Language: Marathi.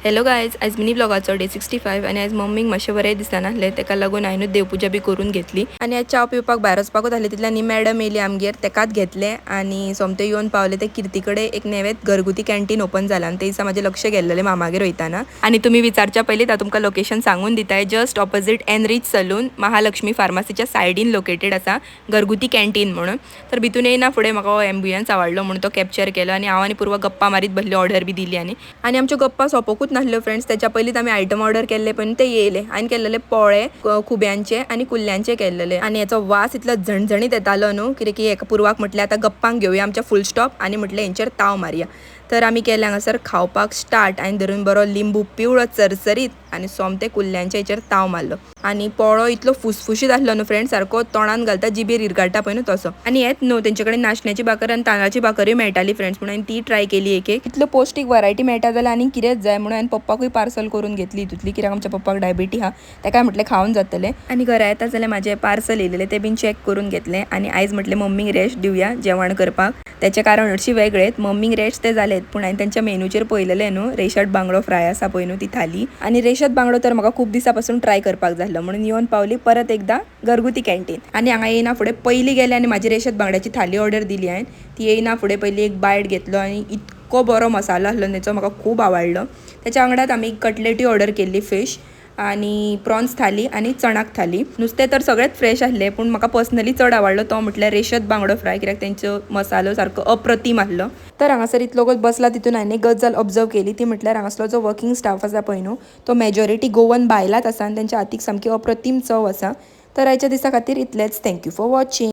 हॅलो गायज, आज मिनी ब्लॉगाचो डे 65 आणि आज मम्मीक मातशें बरें दिसना आसलें तेका लागून हांवें देवपूजा बी करून घेतली आणि आज चाव पिवपाक भायर वचपाकूच आसलें तितल्यान न्ही मॅडम येयली आमगेर तेकाच घेतलें आणि सोमते येवन पावले ते कीर्ती कडेन एक नेवेत घरगुती कॅन्टीन ओपन जाला आणि ते दिसा म्हाजें लक्ष गेल्लें मामागेर वयताना आणि तुम्ही विचारच्या पयलीं हांव तुमकां लोकेशन सांगून दिताय just opposite Enrich salon Mahalakshmi फार्मासीच्या सायडीन लोकेटेड आसा घरगुती कॅन्टीन म्हणून. तर भितून येयना फुडें म्हाका एम्बियन्स आवडलो म्हणून तो कॅप्चर केलो आणि हांव आनी पूर्व गप्पा मारीत बसली ऑर्डर बी दिली आणि आमच्यो गप्पा सोंपोकूच नासल्यो फ्रेंड्स. त्याच्या पयलींच आमी आयटम ऑर्डर केल्ले पण ते येयले हांवें केल्लेले पोळे खुब्यांचे आणि कुल्ल्यांचे केल्लेले आणि याचो वास इतलो झणझणीत येतालो न्हू कित्याक की एका पुरवाक म्हटलें आतां गप्पांक घेवया आमच्या फुल स्टॉप आणि म्हटलें हेंचेर ताव मारया. तर आमी केले हांगासर खावपाक स्टार्ट आनी धरून बरो लिंबू पिवळो चरचरीत आणि सोमते कुल्ल्यांच्या हेचेर ताव मारलो आणि पोळो इतलो फुसफुशीत आसलो न्हू फ्रेंड सारको तोंडान घालता जिबेर इरगाटा पळय न्हू तसो. आणि हेच न्हू तेंचे कडेन नाशण्याची भाकर आनी तांदळाची भाकरूय मेळटाली फ्रेंड्स म्हणून ती ट्राय केली एक इतलो पौष्टीक वरायटी मेळटा जाल्यार आनी कितेंच जाय म्हणून हांवें पप्पाकूय पार्सल करून घेतली हितूतली कित्याक आमच्या पप्पाक डायबिटी हा तेका म्हटलें खावन जातलें. आणि घरा येता जाल्यार म्हाजें पार्सल येयलेलें तें बीन चॅक करून घेतलें आणि आयज म्हटलें मम्मीक रेस्ट दिवया जेवण करपाक. त्याचे कारण हरशीं वेगळेत. मम्मीक रेस्ट ते जालेत पूण हांवें तेंच्या मेनूचेर पळयलेलें न्हू रेशद बांगडो फ्राय आसा पळय न्हू ती थाली आणि रेशद बांगडो तर म्हाका खूब दिसा पासून ट्राय करपाक जाल्लो म्हणून येवन पावली परत एकदा घरगुती कॅन्टीन. आणि हांगा येयना फुडें पयलीं गेलें आनी म्हाजी रेशद बांगड्याची थाली ऑर्डर दिली हांवें. ती येयना फुडें पयलीं एक बायट घेतलो आणि इतको बरो मसालो आसलो तेचो म्हाका खूब आवडलो. त्याच्या वांगडाच आमी कटलेटी ऑर्डर केल्ली फिश आणि प्रॉन्स थाली आणि चणाक थाली. नुस्तें तर सगळेंच फ्रेश आसलें पूण म्हाका पर्सनली चड आवडलो तो म्हटल्यार रेशद बांगडो फ्राय कित्याक तेंचो मसालो सारको अप्रतीम आसलो. तर हांगासर इतलोगोच बसला तितून हांवें एक गजाल ऑब्जर्व केली ती म्हटल्यार हांगासलो जो वर्किंग स्टाफ आसा पळय न्हू तो मेजॉरिटी गोवन बायलात आसा आनी तेंच्या हातीक सामकी अप्रतीम चव आसा. तर आयच्या दिसा खातीर इतलेंच. Thank you for watching.